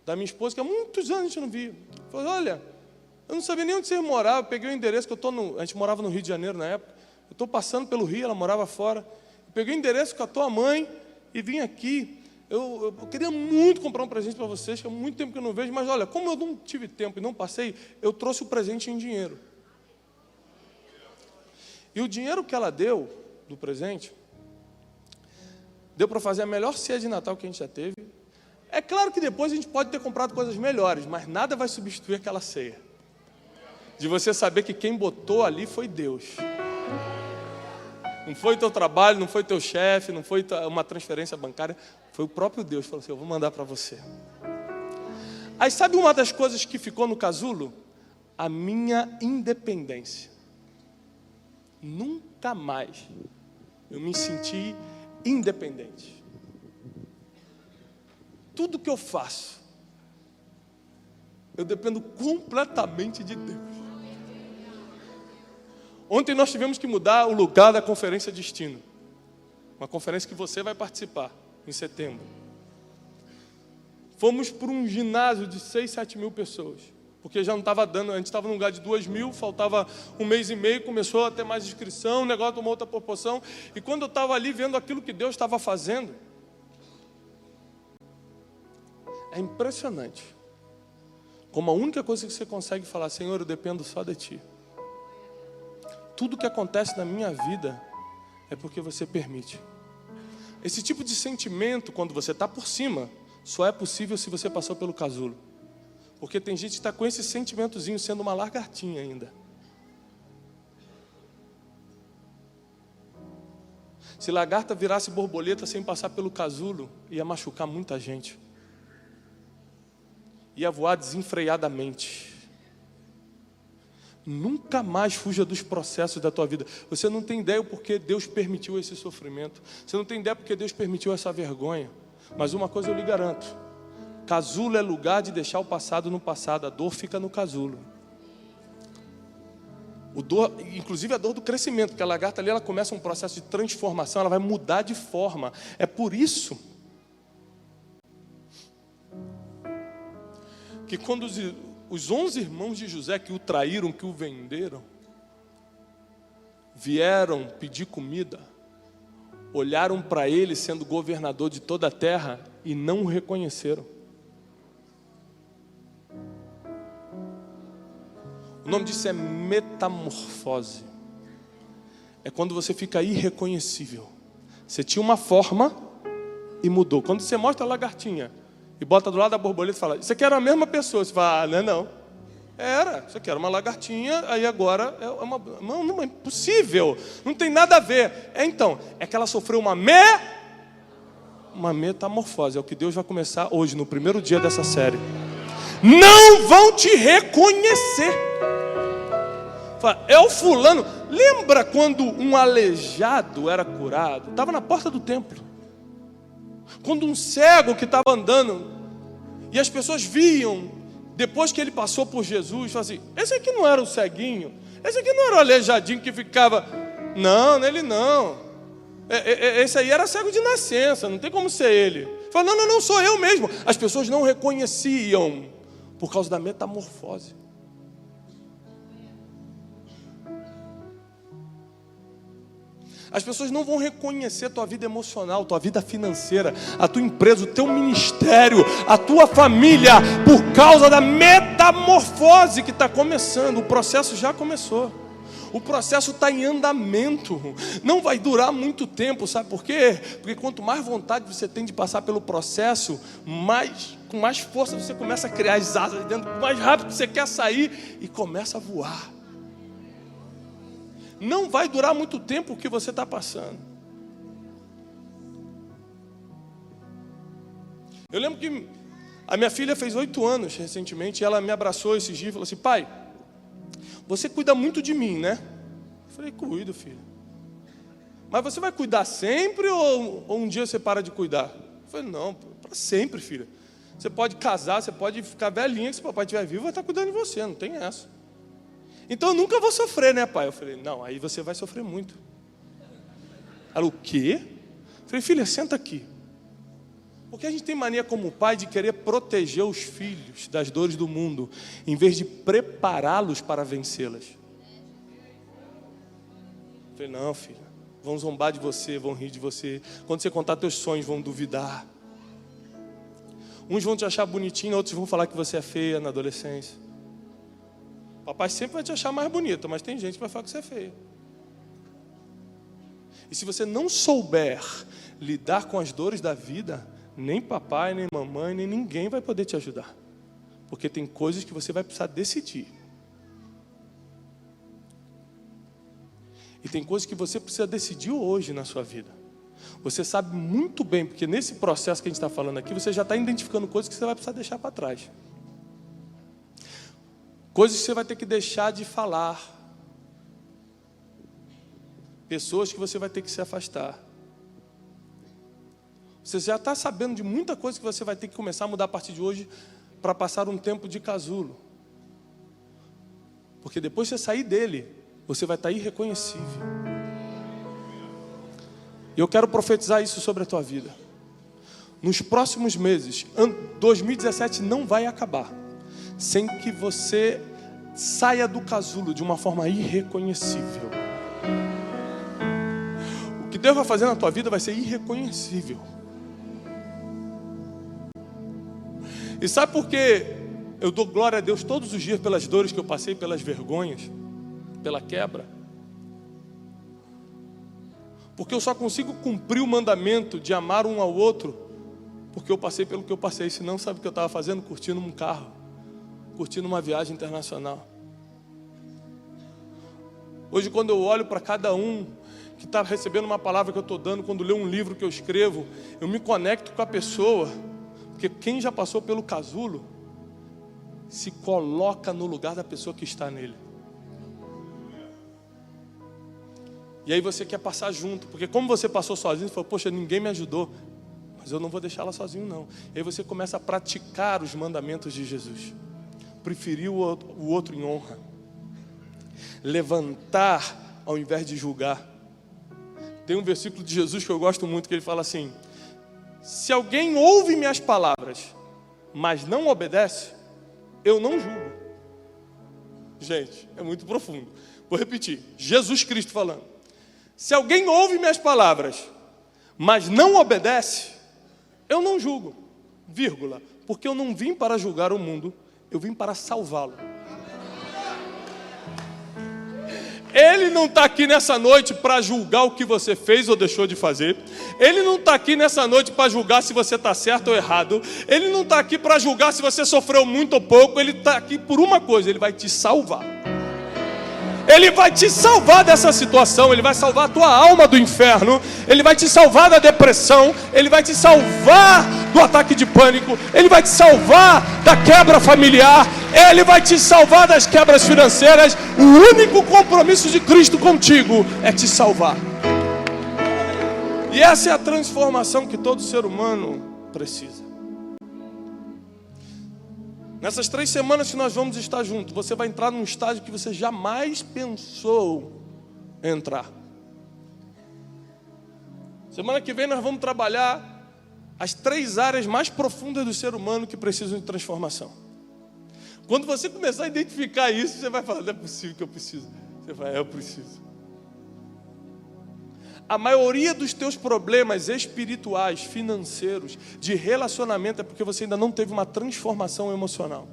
da minha esposa, que há muitos anos a gente não via. Falou: olha, eu não sabia nem onde você morava, eu peguei o endereço, que a gente morava no Rio de Janeiro na época. Eu estou passando pelo Rio, ela morava fora. Eu peguei o endereço com a tua mãe e vim aqui. Eu queria muito comprar um presente para vocês, que há muito tempo que eu não vejo, mas olha, como eu não tive tempo e não passei, eu trouxe o presente em dinheiro. E o dinheiro que ela deu, do presente, deu para fazer a melhor ceia de Natal que a gente já teve. É claro que depois a gente pode ter comprado coisas melhores, mas nada vai substituir aquela ceia. De você saber que quem botou ali foi Deus. Não foi teu trabalho, não foi teu chefe, não foi uma transferência bancária. Foi o próprio Deus que falou assim: eu vou mandar para você. Aí sabe uma das coisas que ficou no casulo? A minha independência. Nunca mais eu me senti independente. Tudo que eu faço, eu dependo completamente de Deus. Ontem nós tivemos que mudar o lugar da conferência Destino. Uma conferência que você vai participar em setembro. Fomos para um ginásio de 6, 7 mil pessoas. Porque já não estava dando, a gente estava num lugar de 2.000, faltava 1 mês e meio, começou a ter mais inscrição, o negócio tomou outra proporção. E quando eu estava ali vendo aquilo que Deus estava fazendo, é impressionante. Como a única coisa que você consegue falar: Senhor, eu dependo só de Ti. Tudo que acontece na minha vida é porque você permite. Esse tipo de sentimento, quando você está por cima, só é possível se você passou pelo casulo. Porque tem gente que está com esse sentimentozinho sendo uma lagartinha ainda. Se lagarta virasse borboleta sem passar pelo casulo, ia machucar muita gente. Ia voar desenfreadamente. Nunca mais fuja dos processos da tua vida. Você não tem ideia o porquê Deus permitiu esse sofrimento. Você não tem ideia porque Deus permitiu essa vergonha. Mas uma coisa eu lhe garanto: casulo é lugar de deixar o passado no passado. A dor fica no casulo. Inclusive a dor do crescimento, porque a lagarta ali, ela começa um processo de transformação, ela vai mudar de forma. É por isso que quando os 11 irmãos de José que o traíram, que o venderam, vieram pedir comida, olharam para ele sendo governador de toda a terra e não o reconheceram. O nome disso é metamorfose. É quando você fica irreconhecível. Você tinha uma forma e mudou. Quando você mostra a lagartinha e bota do lado da borboleta e fala: isso aqui era a mesma pessoa. Você fala: ah, não. Era, isso aqui era uma lagartinha, aí agora é uma... Não é impossível. Não tem nada a ver. Então, é que ela sofreu uma metamorfose. É o que Deus vai começar hoje, no primeiro dia dessa série. Não vão te reconhecer. Fala: é o fulano. Lembra quando um aleijado era curado? Estava na porta do templo. Quando um cego que estava andando, e as pessoas viam, depois que ele passou por Jesus, falavam assim: esse aqui não era o ceguinho, esse aqui não era o aleijadinho que ficava. Não, ele não. Esse aí era cego de nascença, não tem como ser ele. Fala: não, sou eu mesmo. As pessoas não reconheciam por causa da metamorfose. As pessoas não vão reconhecer tua vida emocional, tua vida financeira, a tua empresa, o teu ministério, a tua família, por causa da metamorfose que está começando. O processo já começou. O processo está em andamento. Não vai durar muito tempo, sabe por quê? Porque quanto mais vontade você tem de passar pelo processo, com mais força você começa a criar as asas dentro, mais rápido você quer sair e começa a voar. Não vai durar muito tempo o que você está passando. Eu lembro que a minha filha fez 8 anos recentemente, e ela me abraçou esses dias e falou assim: pai, você cuida muito de mim, né? Eu falei: cuido, filho. Mas você vai cuidar sempre ou um dia você para de cuidar? Eu falei: não, para sempre, filha. Você pode casar, você pode ficar velhinha, que se o papai estiver vivo vai estar cuidando de você, não tem essa. Então eu nunca vou sofrer, né, pai? Eu falei: não, aí você vai sofrer muito. Ela: o quê? Eu falei: filha, senta aqui. Porque a gente tem mania como pai de querer proteger os filhos das dores do mundo, em vez de prepará-los para vencê-las. Eu falei: não, filha, vão zombar de você, vão rir de você. Quando você contar teus sonhos, vão duvidar. Uns vão te achar bonitinho, outros vão falar que você é feia na adolescência. Papai sempre vai te achar mais bonita, mas tem gente que vai falar que você é feia. E se você não souber lidar com as dores da vida, nem papai, nem mamãe, nem ninguém vai poder te ajudar. Porque tem coisas que você vai precisar decidir. E tem coisas que você precisa decidir hoje na sua vida. Você sabe muito bem, porque nesse processo que a gente está falando aqui, você já está identificando coisas que você vai precisar deixar para trás. Coisas que você vai ter que deixar de falar. Pessoas que você vai ter que se afastar. Você já está sabendo de muita coisa que você vai ter que começar a mudar a partir de hoje para passar um tempo de casulo. Porque depois que você sair dele, você vai estar irreconhecível. E eu quero profetizar isso sobre a tua vida. Nos próximos meses, 2017 não vai acabar sem que você saia do casulo de uma forma irreconhecível. O que Deus vai fazer na tua vida vai ser irreconhecível. E sabe por que eu dou glória a Deus todos os dias pelas dores que eu passei, pelas vergonhas, pela quebra? Porque eu só consigo cumprir o mandamento de amar um ao outro porque eu passei pelo que eu passei. Senão, sabe o que eu estava fazendo? Curtindo um carro, curtindo uma viagem internacional. Hoje, quando eu olho para cada um que está recebendo uma palavra que eu estou dando, quando lê um livro que eu escrevo, eu me conecto com a pessoa, porque quem já passou pelo casulo se coloca no lugar da pessoa que está nele. E aí você quer passar junto, porque como você passou sozinho, você falou: poxa, ninguém me ajudou, mas eu não vou deixar ela sozinho não. E aí você começa a praticar os mandamentos de Jesus. Preferir o outro em honra. Levantar ao invés de julgar. Tem um versículo de Jesus que eu gosto muito, que ele fala assim: se alguém ouve minhas palavras, mas não obedece, eu não julgo. Gente, é muito profundo. Vou repetir. Jesus Cristo falando: se alguém ouve minhas palavras, mas não obedece, eu não julgo, vírgula, porque eu não vim para julgar o mundo, eu vim para salvá-lo. Ele não está aqui nessa noite para julgar o que você fez ou deixou de fazer. Ele não está aqui nessa noite para julgar se você está certo ou errado. Ele não está aqui para julgar se você sofreu muito ou pouco. Ele está aqui por uma coisa: ele vai te salvar. Ele vai te salvar dessa situação. Ele vai salvar a tua alma do inferno. Ele vai te salvar da depressão. Ele vai te salvar do ataque de pânico. Ele vai te salvar da quebra familiar. Ele vai te salvar das quebras financeiras. O único compromisso de Cristo contigo é te salvar. E essa é a transformação que todo ser humano precisa. Nessas 3 semanas que nós vamos estar juntos, você vai entrar num estágio que você jamais pensou entrar. Semana que vem nós vamos trabalhar as 3 áreas mais profundas do ser humano que precisam de transformação. Quando você começar a identificar isso, você vai falar, não é possível que eu preciso. Você vai, eu preciso. A maioria dos teus problemas espirituais, financeiros, de relacionamento, é porque você ainda não teve uma transformação emocional.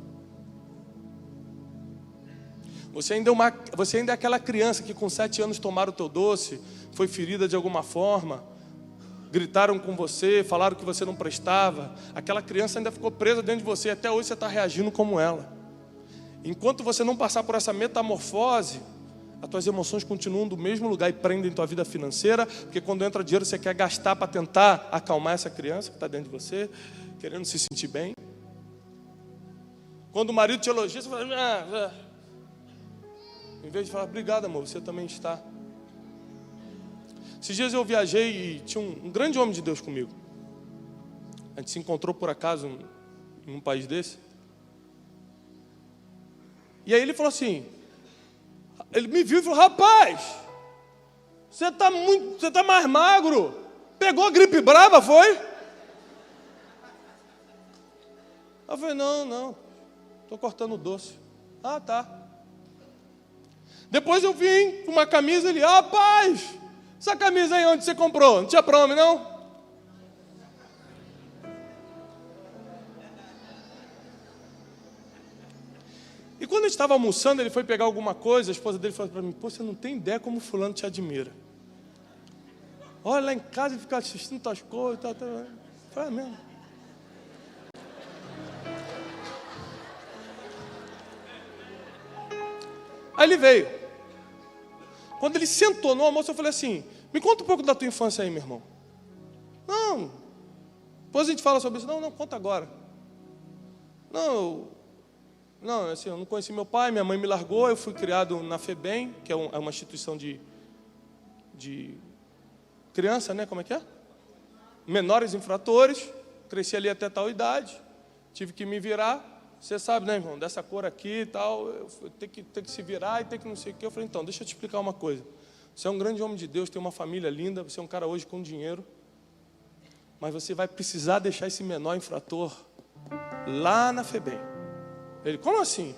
Você ainda é aquela criança que com 7 anos tomaram o teu doce, foi ferida de alguma forma, gritaram com você, falaram que você não prestava. Aquela criança ainda ficou presa dentro de você, até hoje você está reagindo como ela. Enquanto você não passar por essa metamorfose, as tuas emoções continuam do mesmo lugar e prendem tua vida financeira, porque quando entra dinheiro você quer gastar para tentar acalmar essa criança que está dentro de você, querendo se sentir bem. Quando o marido te elogia, você fala, em vez de falar, obrigado amor, você também está. Esses dias eu viajei e tinha um grande homem de Deus comigo. A gente se encontrou por acaso em um país desse. E aí ele falou assim, ele me viu e falou, rapaz, você tá mais magro. Pegou a gripe brava, foi? Eu falei, não, estou cortando o doce. Ah, tá. Depois eu vim com uma camisa, ele, rapaz, essa camisa aí onde você comprou? Não tinha pra homem, não? E quando a gente estava almoçando, ele foi pegar alguma coisa, a esposa dele falou para mim, pô, você não tem ideia como fulano te admira. Olha, lá em casa ele fica assistindo tuas coisas, tal. Foi mesmo. Aí ele veio. Quando ele sentou no almoço, eu falei assim, me conta um pouco da tua infância aí, meu irmão. Não, depois a gente fala sobre isso. Não, conta agora. Não, assim, eu não conheci meu pai, minha mãe me largou, eu fui criado na FEBEM, que é uma instituição de criança, né? Como é que é? Menores infratores, cresci ali até tal idade, tive que me virar, você sabe, né, irmão, dessa cor aqui e tal, eu tenho que se virar e tem que não sei o quê. Eu falei, então, deixa eu te explicar uma coisa. Você é um grande homem de Deus, tem uma família linda, você é um cara hoje com dinheiro, mas você vai precisar deixar esse menor infrator lá na FEBEM. Ele, como assim?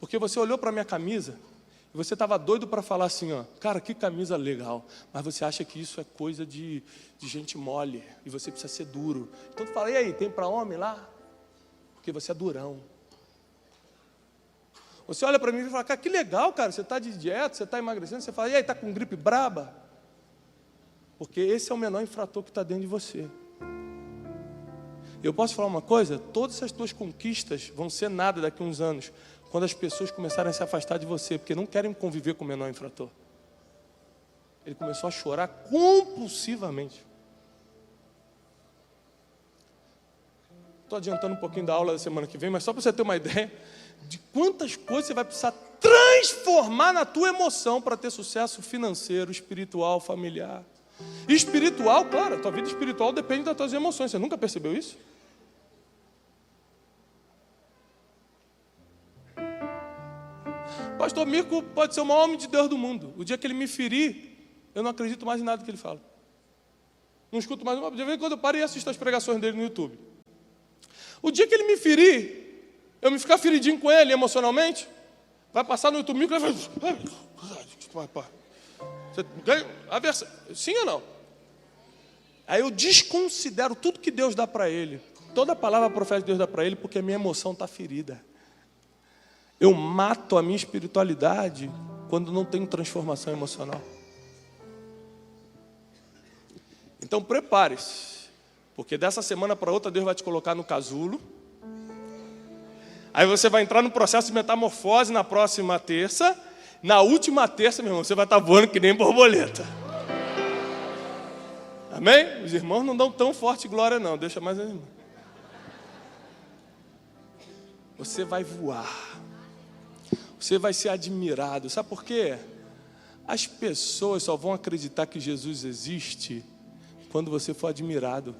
Porque você olhou para a minha camisa e você estava doido para falar assim, ó, cara, que camisa legal, mas você acha que isso é coisa de gente mole e você precisa ser duro. Então tu fala, e aí, tem para homem lá? Porque você é durão. Você olha para mim e fala, cara, que legal, cara, você está de dieta, você está emagrecendo, você fala, e aí, está com gripe braba? Porque esse é o menor infrator que está dentro de você. Eu posso falar uma coisa? Todas essas tuas conquistas vão ser nada daqui a uns anos, quando as pessoas começarem a se afastar de você, porque não querem conviver com o menor infrator. Ele começou a chorar compulsivamente. Estou adiantando um pouquinho da aula da semana que vem, mas só para você ter uma ideia de quantas coisas você vai precisar transformar na tua emoção para ter sucesso financeiro, espiritual, familiar. Espiritual, claro, a tua vida espiritual depende das tuas emoções. Você nunca percebeu isso? Pastor Mirko pode ser o maior homem de Deus do mundo. O dia que ele me ferir, eu não acredito mais em nada que ele fala. Não escuto mais uma. De vez em quando eu paro e assisto as pregações dele no YouTube. O dia que ele me ferir, eu me ficar feridinho com ele emocionalmente, vai passar no YouTube, e vai você ganha a versão, sim ou não? Aí eu desconsidero tudo que Deus dá para ele, toda a palavra profética que Deus dá para ele, porque a minha emoção está ferida. Eu mato a minha espiritualidade quando não tenho transformação emocional. Então prepare-se, porque dessa semana para outra Deus vai te colocar no casulo. Aí você vai entrar no processo de metamorfose na próxima terça. Na última terça, meu irmão, você vai estar voando que nem borboleta. Amém? Os irmãos não dão tão forte glória não, deixa mais animado. Você vai voar. Você vai ser admirado. Sabe por quê? As pessoas só vão acreditar que Jesus existe quando você for admirado.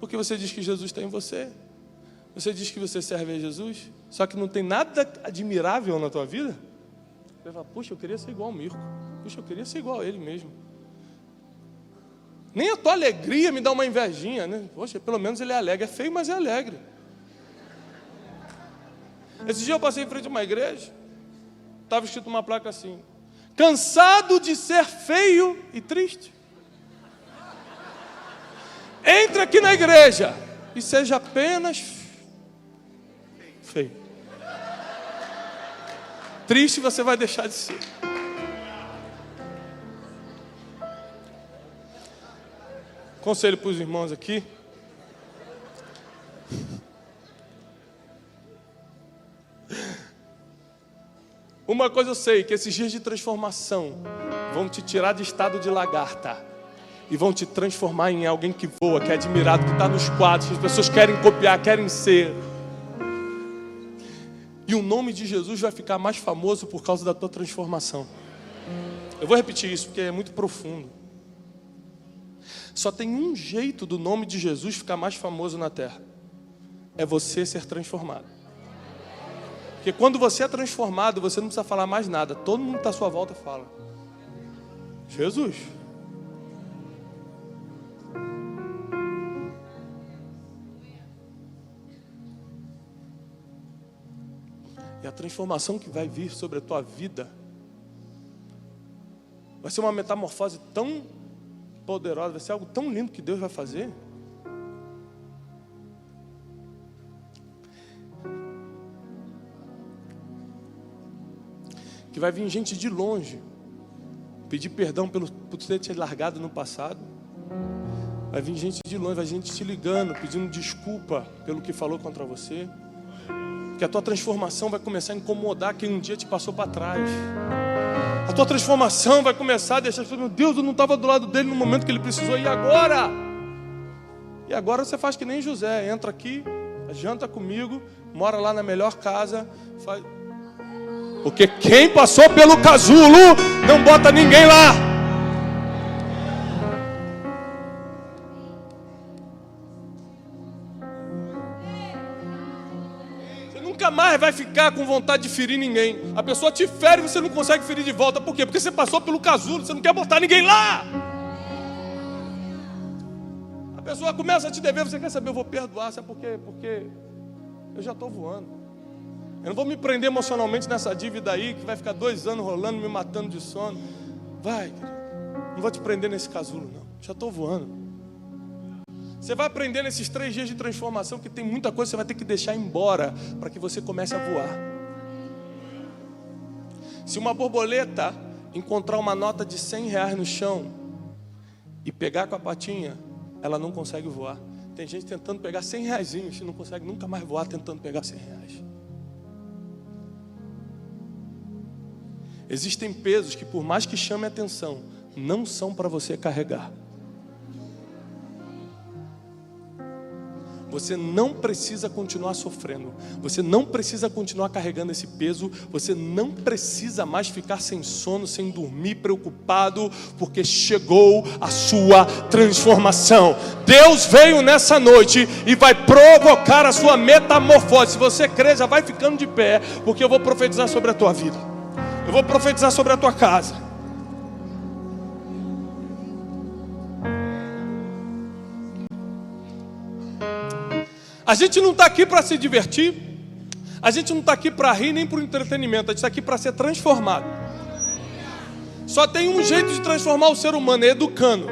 Porque você diz que Jesus está em você. Você diz que você serve a Jesus, só que não tem nada admirável na tua vida. Você fala, puxa, eu queria ser igual ao Mirko. Puxa, eu queria ser igual a ele mesmo. Nem a tua alegria me dá uma invejinha, né? Poxa, pelo menos ele é alegre. É feio, mas é alegre. Esse dia eu passei em frente a uma igreja, estava escrito uma placa assim: cansado de ser feio e triste? Entre aqui na igreja e seja apenas feio. Triste você vai deixar de ser. Conselho para os irmãos aqui. Uma coisa eu sei, que esses dias de transformação vão te tirar de estado de lagarta e vão te transformar em alguém que voa, que é admirado, que está nos quadros, que as pessoas querem copiar, querem ser. E o nome de Jesus vai ficar mais famoso por causa da tua transformação. Eu vou repetir isso porque é muito profundo. Só tem um jeito do nome de Jesus ficar mais famoso na terra: é você ser transformado. Porque quando você é transformado, você não precisa falar mais nada. Todo mundo que está à sua volta fala: Jesus. E a transformação que vai vir sobre a tua vida vai ser uma metamorfose tão poderosa, vai ser algo tão lindo que Deus vai fazer. Que vai vir gente de longe pedir perdão por ter te largado no passado. Vai vir gente de longe, vai vir gente te ligando, pedindo desculpa pelo que falou contra você. Que a tua transformação vai começar a incomodar quem um dia te passou para trás. A tua transformação vai começar a deixar as pessoas: meu Deus, eu não estava do lado dele no momento que ele precisou, e agora? E agora você faz que nem José, entra aqui, janta comigo, mora lá na melhor casa, faz... Porque quem passou pelo casulo não bota ninguém lá. Você nunca mais vai ficar com vontade de ferir ninguém. A pessoa te fere e você não consegue ferir de volta. Por quê? Porque você passou pelo casulo, você não quer botar ninguém lá. A pessoa começa a te dever, você quer saber, eu vou perdoar. Sabe por quê? Porque eu já estou voando. Eu não vou me prender emocionalmente nessa dívida aí, que vai ficar 2 anos rolando, me matando de sono. Vai, não vou te prender nesse casulo, não. Já estou voando. Você vai aprender nesses 3 dias de transformação que tem muita coisa que você vai ter que deixar embora para que você comece a voar. Se uma borboleta encontrar uma nota de R$100 no chão e pegar com a patinha, ela não consegue voar. Tem gente tentando pegar R$100 e não consegue nunca mais voar tentando pegar R$100. Existem pesos que, por mais que chamem atenção, não são para você carregar. Você não precisa continuar sofrendo. Você não precisa continuar carregando esse peso. Você não precisa mais ficar sem sono, sem dormir, preocupado, porque chegou a sua transformação. Deus veio nessa noite e vai provocar a sua metamorfose. Se você crê, já vai ficando de pé, porque eu vou profetizar sobre a tua vida. Eu vou profetizar sobre a tua casa. A gente não está aqui para se divertir. A gente não está aqui para rir nem para o entretenimento. A gente está aqui para ser transformado. Só tem um jeito de transformar o ser humano: é educando.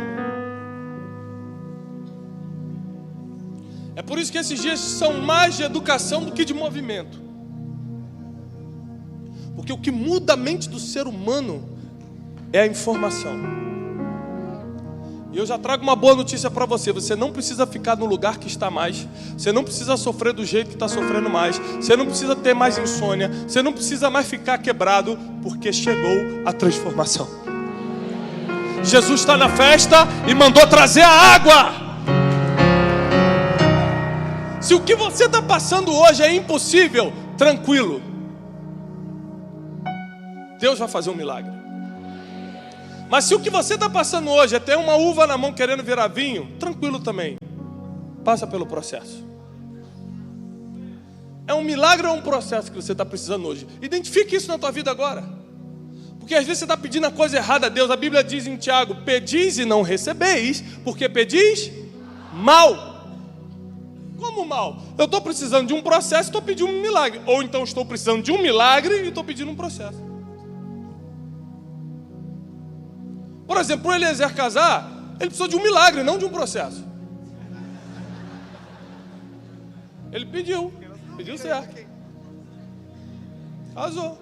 É por isso que esses dias são mais de educação do que de movimento. Porque o que muda a mente do ser humano é a informação. E eu já trago uma boa notícia para você: você não precisa ficar no lugar que está mais. Você não precisa sofrer do jeito que está sofrendo mais. Você não precisa ter mais insônia. Você não precisa mais ficar quebrado, porque chegou a transformação. Jesus está na festa e mandou trazer a água. Se o que você está passando hoje é impossível, tranquilo. Deus vai fazer um milagre. Mas se o que você está passando hoje é ter uma uva na mão querendo virar vinho, tranquilo também. Passa pelo processo. É um milagre ou é um processo que você está precisando hoje? Identifique isso na tua vida agora. Porque às vezes você está pedindo a coisa errada a Deus. A Bíblia diz em Tiago: pedis e não recebeis, porque pedis mal. Como mal? Eu estou precisando de um processo e estou pedindo um milagre. Ou então estou precisando de um milagre e estou pedindo um processo. Por exemplo, o Eliezer casar, ele precisou de um milagre, não de um processo. Ele pediu certo. Casou.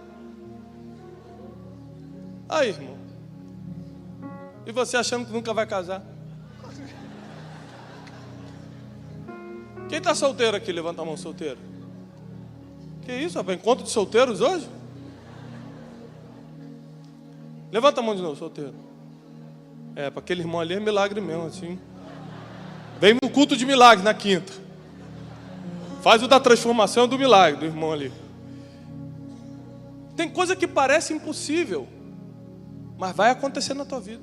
Aí, irmão. E você achando que nunca vai casar? Quem está solteiro aqui? Levanta a mão, solteiro. Que isso, rapaz? Encontro de solteiros hoje? Levanta a mão de novo, solteiro. Para aquele irmão ali é milagre mesmo, assim. Vem no culto de milagre na quinta. Faz o da transformação do milagre do irmão ali. Tem coisa que parece impossível, mas vai acontecer na tua vida.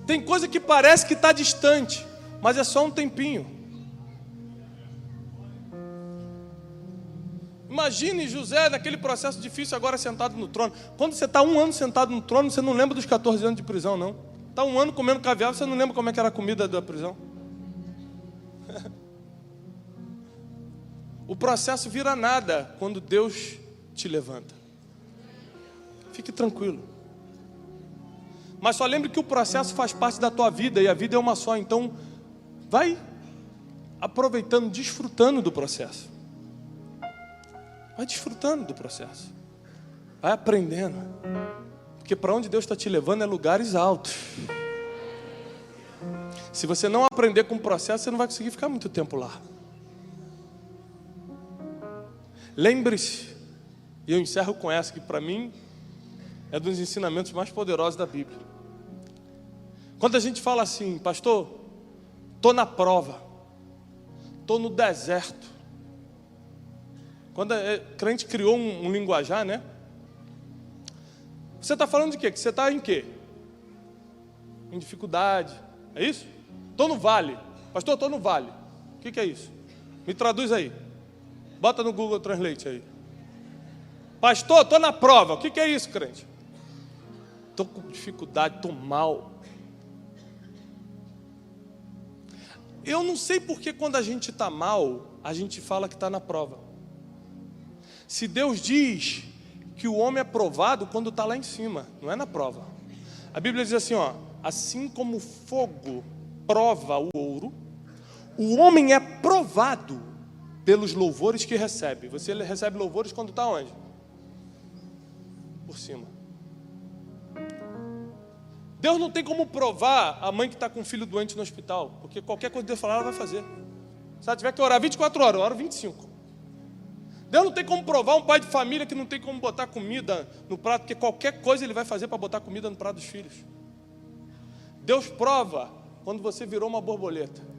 Tem coisa que parece que está distante, mas é só um tempinho. Imagine José naquele processo difícil agora sentado no trono. Quando você está 1 ano sentado no trono, você não lembra dos 14 anos de prisão, não. Está 1 ano comendo caviar, você não lembra como é que era a comida da prisão. O processo vira nada quando Deus te levanta. Fique tranquilo. Mas só lembre que o processo faz parte da tua vida e a vida é uma só. Então, vai aproveitando, desfrutando do processo. Vai desfrutando do processo. Vai aprendendo. Porque para onde Deus está te levando é lugares altos. Se você não aprender com o processo, você não vai conseguir ficar muito tempo lá. Lembre-se, e eu encerro com essa, que para mim é dos ensinamentos mais poderosos da Bíblia. Quando a gente fala assim: pastor, estou na prova, estou no deserto. Quando a crente criou um linguajar, né? Você está falando de quê? Que você está em quê? Em dificuldade, é isso? Estou no vale. Pastor, estou no vale. O que é isso? Me traduz aí. Bota no Google Translate aí. Pastor, estou na prova. O que é isso, crente? Estou com dificuldade, estou mal. Eu não sei porque quando a gente está mal, a gente fala que está na prova. Se Deus diz que o homem é provado quando está lá em cima, não é na prova. A Bíblia diz assim, ó: assim como o fogo prova o ouro, o homem é provado pelos louvores que recebe. Você recebe louvores quando está onde? Por cima. Deus não tem como provar a mãe que está com um filho doente no hospital, porque qualquer coisa que Deus falar, ela vai fazer. Se ela tiver que orar 24 horas, eu oro 25. Deus não tem como provar um pai de família que não tem como botar comida no prato, porque qualquer coisa ele vai fazer para botar comida no prato dos filhos. Deus prova quando você virou uma borboleta.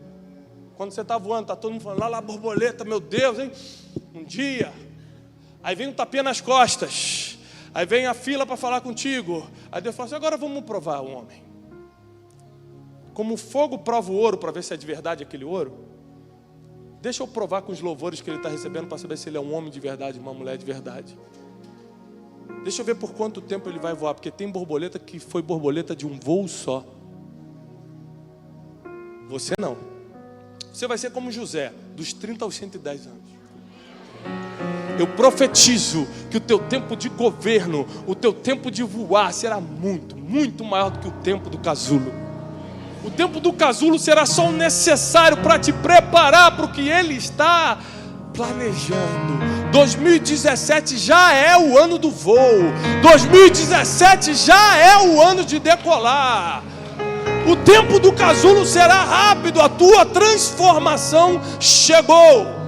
Quando você está voando, está todo mundo falando: lá, borboleta, meu Deus, hein? Um dia. Aí vem um tapinha nas costas. Aí vem a fila para falar contigo. Aí Deus fala assim: agora vamos provar o homem. Como o fogo prova o ouro para ver se é de verdade aquele ouro, deixa eu provar com os louvores que ele está recebendo para saber se ele é um homem de verdade, uma mulher de verdade. Deixa eu ver por quanto tempo ele vai voar, porque tem borboleta que foi borboleta de um voo só. Você não. Você vai ser como José, dos 30 aos 110 anos. Eu profetizo que o teu tempo de governo, o teu tempo de voar será muito, muito maior do que o tempo do casulo. O tempo do casulo será só o necessário para te preparar para o que ele está planejando. 2017 já é o ano do voo. 2017 já é o ano de decolar. O tempo do casulo será rápido. A tua transformação chegou.